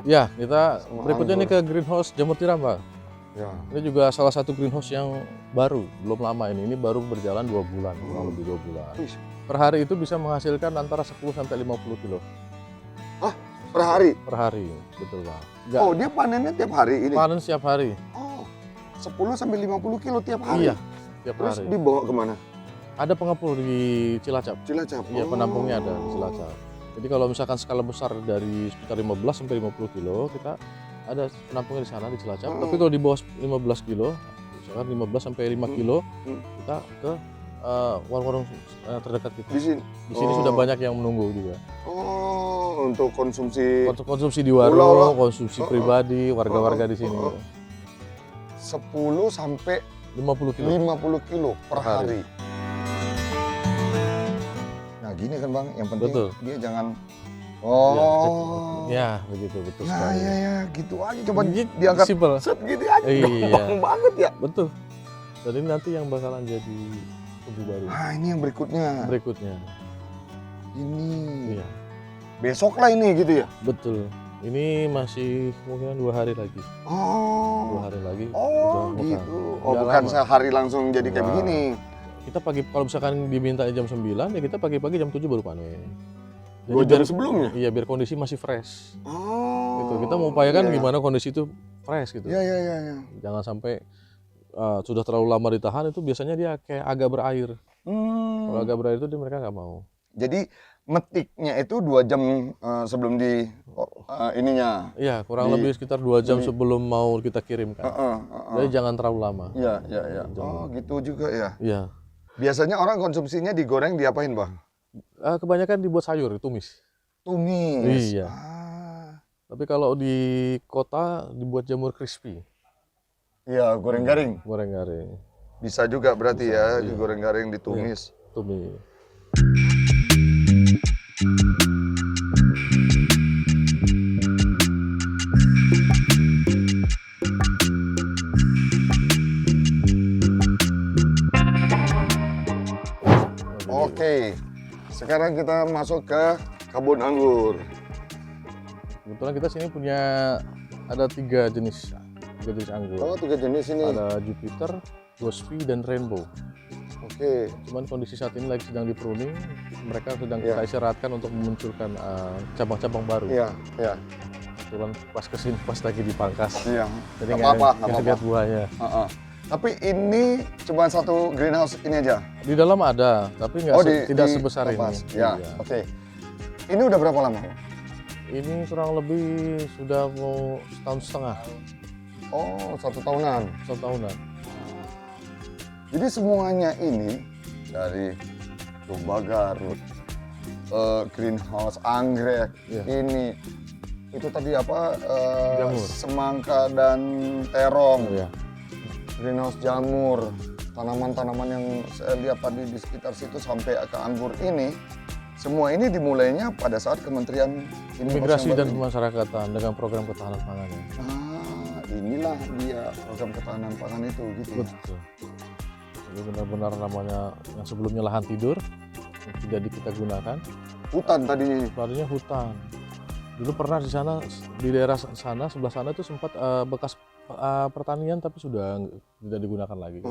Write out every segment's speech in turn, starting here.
Ya, kita berikutnya nih ke greenhouse jamur tiram, Pak. Ya. Ini juga salah satu greenhouse yang baru, belum lama ini. Ini baru berjalan 2 bulan, kurang lebih 2 bulan. Per hari itu bisa menghasilkan antara 10 sampai 50 kilo. Per hari? Per hari, betul, Pak. Oh, dia panennya tiap hari ini? Panen setiap hari. Oh, 10 sampai 50 kilo tiap hari? Iya, tiap Terus hari. dibawa kemana? Ada pengepul di Cilacap. Cilacap? Iya, penampungnya ada di Cilacap. Jadi kalau misalkan skala besar dari sekitar 15 sampai 50 kilo, kita ada penampungnya di sana di Cilacap. Tapi kalau di bawah 15 kilo, misalkan 15 sampai 5 kilo, kita ke warung-warung terdekat kita. Di sini sudah banyak yang menunggu juga. Oh, untuk konsumsi Konsumsi di warung, konsumsi pribadi, warga-warga di sini. 10 sampai 50 kilo. 50 kilo per hari. Nah, gini kan Bang, yang penting Betul. dia jangan Ya, begitu, betul ya, sekali. ya, gitu aja. Coba Jadi diangkat simple. set gitu aja. Iya. Gampang banget ya. Betul. Dan ini nanti yang bakalan jadi tebu baru. Nah, ini yang berikutnya. Berikutnya. Ini. Iya, Besok lah ini gitu ya. betul. Ini masih mungkin 2 hari lagi. 2 Oh. hari lagi. Oh, udah gitu. bukan. Oh, Udah bukan lama. sehari langsung jadi kayak Nah. begini. Kita pagi, kalau misalkan diminta jam 9, ya kita pagi-pagi jam 7 baru panen. 2 jam sebelumnya. Iya, biar kondisi masih fresh. Oh. Gitu. Kita mau upayakan iya. gimana kondisi itu fresh gitu. Iya, iya, iya, iya. Jangan sampai sudah terlalu lama ditahan, itu biasanya dia kayak agak berair. Kalau agak berair itu dia mereka nggak mau. Jadi metiknya itu 2 jam sebelum di ininya. Iya, kurang lebih sekitar 2 jam sebelum mau kita kirimkan. Jadi jangan terlalu lama. Iya, iya, iya. Oh, gitu juga ya. Iya. Biasanya orang konsumsinya digoreng diapain, Bang? Kebanyakan dibuat sayur, tumis. Tumis. Iya. Tapi kalau di kota dibuat jamur crispy. Iya, goreng garing. Goreng garing. Bisa juga berarti ya, iya. digoreng garing ditumis. Tumis. Oke. Sekarang kita masuk ke kebun anggur. Kebetulan kita sini punya ada 3 jenis anggur. Oh, 3 jenis ini. Ada Jupiter, Gospi, dan Rainbow. Oke. Cuman kondisi saat ini lagi sedang di pruning, mereka sedang Iya. kita istirahatkan untuk memunculkan cabang-cabang baru. Iya, iya. Kebetulan pas kesini pas lagi dipangkas, Iya. jadi Nggak nggak apa-apa, nggak lihat buahnya. Heeh. Tapi ini cuma satu greenhouse ini aja. Di dalam ada, tapi nggak tidak sebesar lepas. ini. Ya, Iya. oke. Ini udah berapa lama? Ini kurang lebih sudah mau 1,5 tahun, Oh, 1 tahunan. 1 tahunan. Jadi semuanya ini dari domba Garut, greenhouse anggrek, Iya. ini itu tadi apa? Jamur. Semangka dan terong, Iya. greenhouse jamur, tanaman-tanaman yang saya lihat tadi di sekitar situ sampai ke anggur ini. Semua ini dimulainya pada saat Kementerian Imigrasi yang dan baru ini. Pemasyarakatan dengan program ketahanan pangan. Inilah dia program ketahanan pangan itu gitu. Ya. Betul. Jadi benar-benar namanya yang sebelumnya lahan tidur yang tidak kita gunakan, Hutan tadinya. tadinya hutan. Dulu pernah di sana, di daerah sana, sebelah sana itu sempat bekas pertanian tapi sudah tidak digunakan lagi.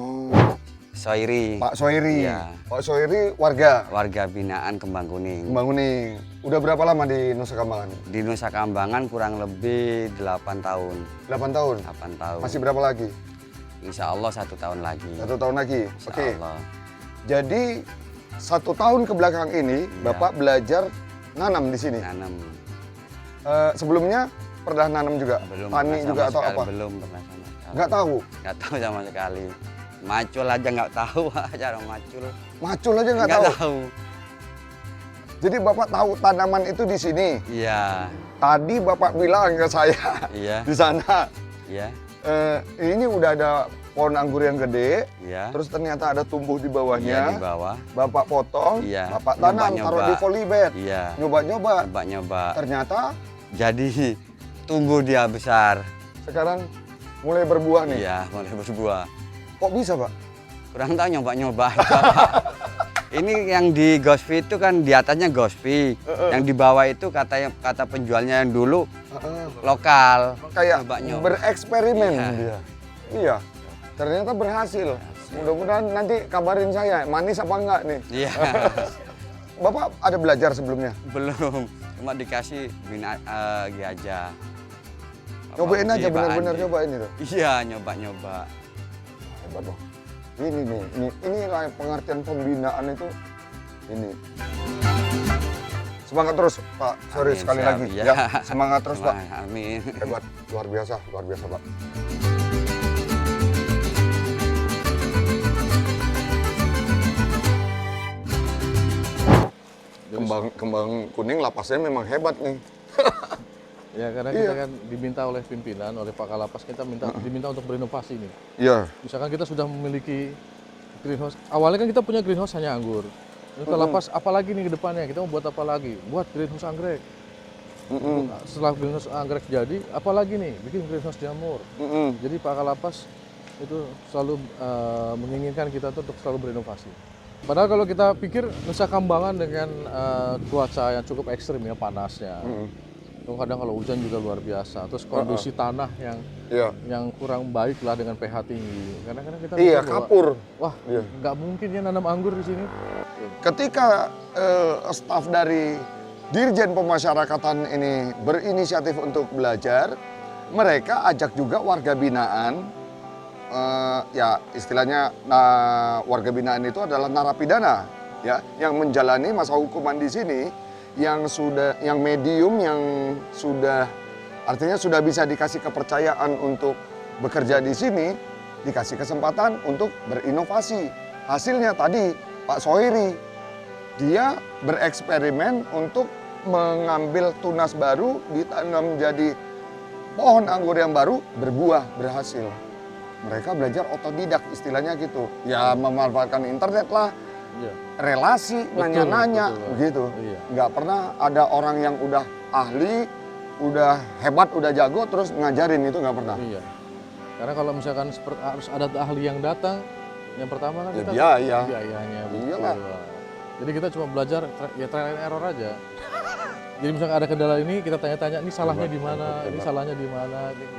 Soiri. Pak Soiri. Iya. Pak Soiri warga Warga binaan Kembang Kuning. Kembang Kuning. Udah berapa lama di Nusa Kambangan? Di Nusa Kambangan kurang lebih 8 tahun. 8 tahun. 8 tahun. Masih berapa lagi? Insya Allah 1 tahun lagi. 1 tahun lagi. Insya Oke. Allah. Jadi 1 tahun ke belakang ini Iya. Bapak belajar nanam di sini. Nanam. Sebelumnya pernah nanam juga? Belum Tani pernah juga sama atau sekali, apa? Belum pernah sama sekali. Nggak tahu. Nggak tahu sama sekali. Macul aja nggak tahu cara macul. Macul aja nggak Nggak tahu. tahu. Jadi Bapak tahu tanaman itu di sini. Iya. Tadi Bapak bilang ke saya Iya. di sana, Iya. ini udah ada pohon anggur yang gede, Iya. terus ternyata ada tumbuh di Iya bawahnya. di bawah. Bapak potong, Iya. Bapak tanam, Nyoba-nyoba. taruh di polybag, Iya. nyoba-nyoba. Nyoba-nyoba. Ternyata Jadi tumbuh dia besar. sekarang mulai berbuah nih. Iya, mulai berbuah. Kok bisa, Pak? Kurang tahu nyoba-nyoba aja, Pak. Ini yang di Gospi itu kan di atasnya Gospi. Yang di bawah itu kata penjualnya yang dulu lokal. Kayak Nyoba-nyoba. bereksperimen Iya. dia. Iya. Ternyata berhasil. Mudah-mudahan nanti kabarin saya manis apa enggak nih. Iya. Bapak ada belajar sebelumnya? Belum, cuma dikasih aja. Nyobain aja, Pak benar-benar Andi. nyobain itu. Iya, nyoba-nyoba. Hebat dong. Ini lah pengertian pembinaan itu. Ini. Semangat terus, Pak. Sorry Amin, sekali siap, lagi. iya. Ya, semangat terus, Pak. Semangat, amin. Hebat, luar biasa, Pak. Kembang kuning lapasnya memang hebat nih. Ya karena kita kan diminta oleh pimpinan, oleh Pak Kalapas, kita diminta untuk berinovasi nih. Iya. Misalkan kita sudah memiliki greenhouse, awalnya kan kita punya greenhouse hanya anggur. Ini Kalapas apalagi nih ke depannya, kita mau buat apa lagi? Buat greenhouse anggrek. Setelah greenhouse anggrek jadi, apalagi nih? Bikin greenhouse jamur. Jadi Pak Kalapas itu selalu menginginkan kita tuh untuk selalu berinovasi. Padahal kalau kita pikir Nusa Kambangan dengan cuaca yang cukup ekstrim ya, panasnya. Kadang kalau hujan juga luar biasa. Terus kondisi tanah yang kurang baik lah dengan pH tinggi. Kadang-kadang kita Iya, pikir bahwa, kapur. wah, nggak mungkin ya nanam anggur di sini. Ketika staf dari Dirjen Pemasyarakatan ini berinisiatif untuk belajar, mereka ajak juga warga binaan. Ya istilahnya warga binaan itu adalah narapidana ya yang menjalani masa hukuman di sini, yang medium, yang sudah artinya sudah bisa dikasih kepercayaan untuk bekerja di sini, dikasih kesempatan untuk berinovasi. Hasilnya tadi Pak Sohiri, dia bereksperimen untuk mengambil tunas baru, ditanam jadi pohon anggur yang baru, berbuah, berhasil. Mereka belajar otodidak istilahnya gitu. Ya memanfaatkan internet lah, relasi, nanya-nanya begitu. Nggak pernah ada orang yang udah ahli, udah hebat, udah jago terus ngajarin, itu nggak pernah. Iya. Karena kalau misalkan harus ada ahli yang datang, yang pertama kan kita biayanya. Iyalah. Jadi kita cuma belajar ya trial and error aja. Jadi misalkan ada kendala ini, kita tanya-tanya, ini salahnya di mana, ini salahnya di mana, gitu.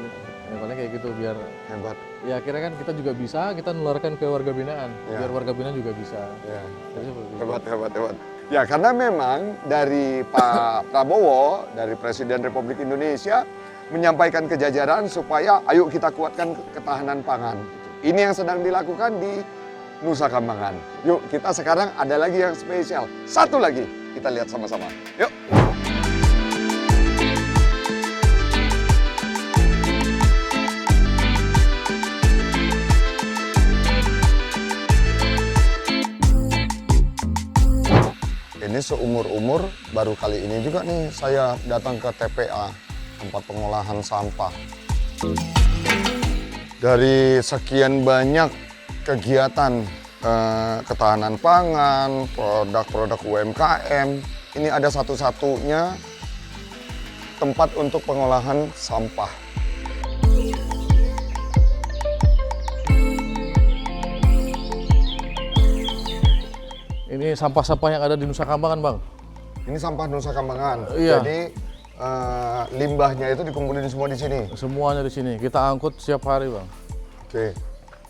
Ya, paling kayak gitu biar Hebat. ya akhirnya kan kita juga bisa, kita nularkan ke warga binaan, biar warga binaan juga bisa. Ya. Jadi seperti itu. Hebat. Ya karena memang dari Pak Prabowo, dari Presiden Republik Indonesia menyampaikan ke jajaran supaya ayo kita kuatkan ketahanan pangan. Ini yang sedang dilakukan di Nusa Kambangan. Yuk kita sekarang ada lagi yang spesial. Satu lagi kita lihat sama-sama. Yuk. Ini seumur-umur baru kali ini juga nih saya datang ke TPA, tempat pengolahan sampah. Dari sekian banyak kegiatan ketahanan pangan, produk-produk UMKM, ini ada satu-satunya tempat untuk pengolahan sampah. Ini sampah-sampah yang ada di Nusa Kambangan, Bang. Ini sampah Nusa Kambangan. Iya. Jadi limbahnya itu dikumpulin semua di sini. Semuanya di sini. Kita angkut setiap hari, Bang. Oke.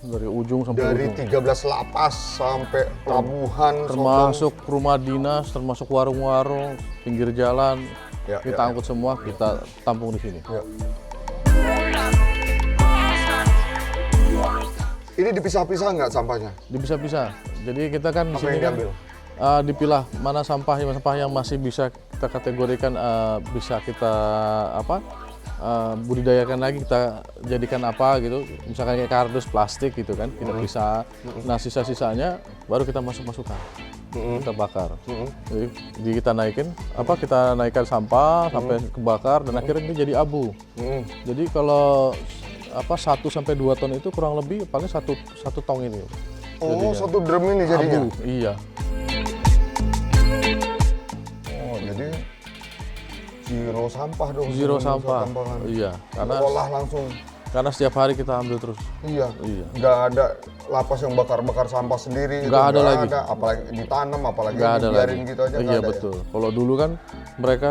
Dari ujung sampai Dari ujung. 13 lapas sampai pelabuhan, Termasuk rumah dinas, termasuk warung-warung, pinggir jalan. Ya, Kita angkut semua, kita tampung di sini. Ya. Ini dipisah-pisah nggak sampahnya? Dipisah-pisah. Jadi kita kan di Apa sini yang kan diambil? dipilah mana sampah yang masih bisa kita kategorikan, bisa kita budidayakan lagi, kita jadikan apa gitu. Misalkan kayak kardus plastik gitu kan, kita pisah. Nah sisa-sisanya baru kita masukkan, kita bakar. Jadi kita naikkan sampah sampai kebakar dan akhirnya ini jadi abu. Jadi kalau 1 sampai 2 ton itu kurang lebih paling satu tong ini. Oh, Jadinya. satu drum ini jadinya? Abu, iya. Oh, jadi zero sampah dong. Zero sebelum Nusa sampah. Kambangan. Iya, karena Olah langsung. Karena setiap hari kita ambil terus. Iya. Iya. Nggak ada lapas yang bakar-bakar sampah sendiri. Nggak ada lagi. Apalagi ditanam, apalagi Nggak ada dibiarin lagi. gitu aja. nggak Iya ada betul. Kalau dulu kan mereka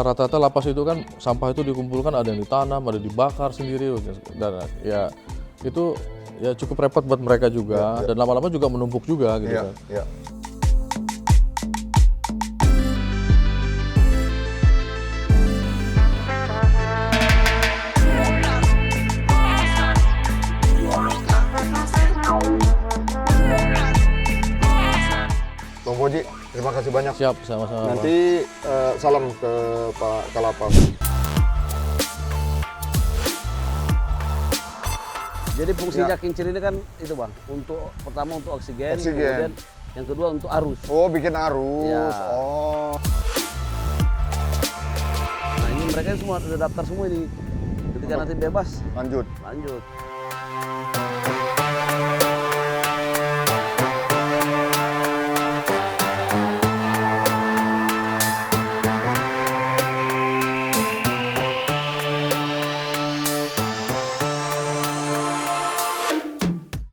rata-rata lapas itu kan sampah itu dikumpulkan, ada yang ditanam, ada dibakar sendiri, dan ya itu ya cukup repot buat mereka juga, dan lama-lama juga menumpuk juga gitu Iya, kan. iya. Bang Boji, terima kasih banyak. Siap, sama-sama. Bang. Nanti salam ke Pak Kalapas. Jadi fungsi Ya. jak kincir ini kan itu bang, untuk pertama untuk oksigen, Oksigen. kemudian yang kedua untuk arus. Oh, bikin arus. Ya. Oh. Nah ini mereka semua sudah daftar semua ini. Ketika nanti bebas, Lanjut. lanjut.